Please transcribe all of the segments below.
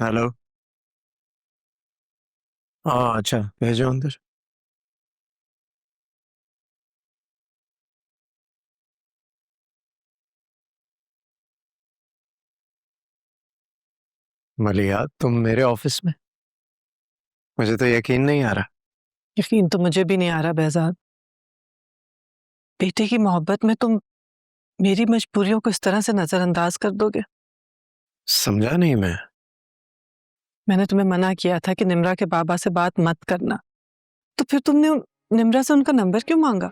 Hello. हाँ अच्छा, भेजो अंदर। मलिया, तुम मेरे ऑफिस में? मुझे तो यकीन नहीं आ रहा। यकीन तो मुझे भी नहीं आ रहा behzad। बेटे की मोहब्बत में तुम मेरी मजबूरियों को इस तरह से नजरअंदाज कर दोगे। समझा नहीं मैं। मैंने तुम्हें मना किया था कि निम्रा के बाबा से बात मत करना, तो फिर तुमने निम्रा से उनका नंबर क्यों मांगा?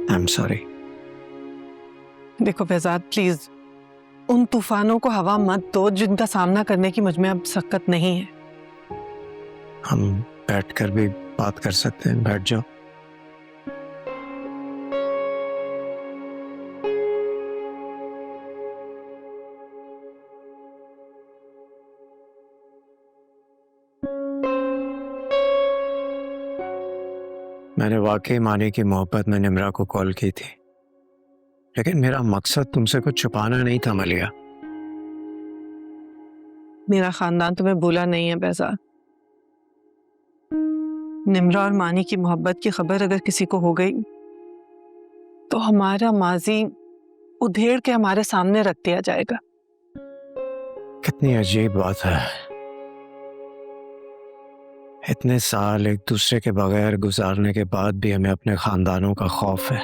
I am sorry. देखो behzad, प्लीज उन तूफानों को हवा मत दो जिनका सामना करने की मुझमें अब सकत नहीं है। हम बैठकर भी बात कर सकते हैं, बैठ जाओ। मैंने वाकई मानी की मोहब्बत में निम्रा को कॉल की थी, लेकिन मेरा मकसद तुमसे कुछ छुपाना नहीं था मलिया। मेरा खानदान तुम्हें भूला नहीं है behzad। निम्रा और मानी की मोहब्बत की खबर अगर किसी को हो गई तो हमारा माजी उधेड़ के हमारे सामने रख दिया जाएगा। कितनी अजीब बात है, इतने साल एक दूसरे के बगैर गुजारने के बाद भी हमें अपने खानदानों का खौफ है।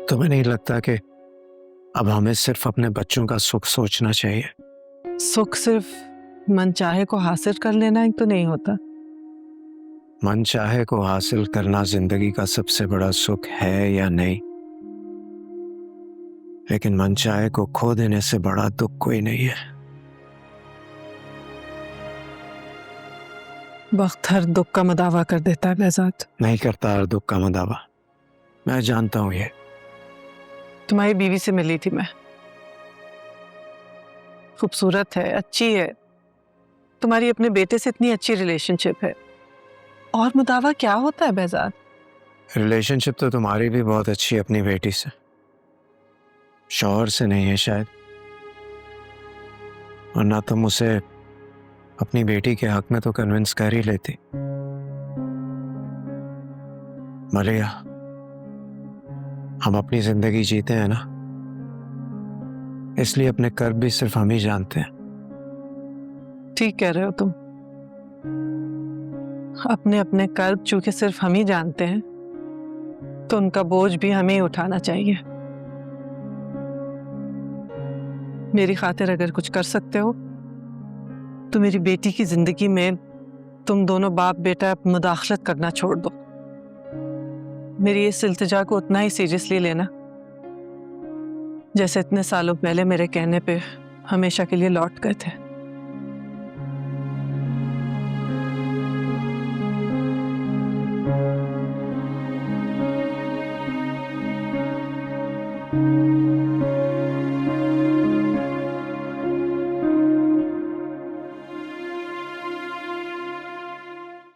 तुम्हें नहीं लगता कि अब हमें सिर्फ अपने बच्चों का सुख सोचना चाहिए? सुख सिर्फ मनचाहे को हासिल कर लेना ही तो नहीं होता। मन चाहे को हासिल करना जिंदगी का सबसे बड़ा सुख है या नहीं, लेकिन मन चाहे को खो देने से बड़ा दुख कोई नहीं है। वक्त हर दुख का मदावा कर देता है behzad। नहीं करता हर दुख का मदावा, मैं जानता हूं ये। तुम्हारी बीवी से मिली थी मैं, खूबसूरत है, अच्छी है, तुम्हारी अपने बेटे से इतनी अच्छी रिलेशनशिप है, और मुदावा क्या होता है behzad? रिलेशनशिप तो तुम्हारी भी बहुत अच्छी है अपनी बेटी से, शौहर से नहीं है शायद, वरना तुम उसे अपनी बेटी के हक में तो कन्विंस कर ही लेती। मलिया, हम अपनी जिंदगी जीते हैं ना, इसलिए अपने कर्म भी सिर्फ हम ही जानते हैं। ठीक कह रहे हो तुम। अपने अपने कर्म चूंकि सिर्फ हम ही जानते हैं, तो उनका बोझ भी हमें ही उठाना चाहिए। मेरी खातिर अगर कुछ कर सकते हो तो मेरी बेटी की जिंदगी में तुम दोनों बाप बेटा मुदाखलत करना छोड़ दो। मेरी इस इल्तिजा को उतना ही सीरियसली लेना जैसे इतने सालों पहले मेरे कहने पे हमेशा के लिए लौट गए थे।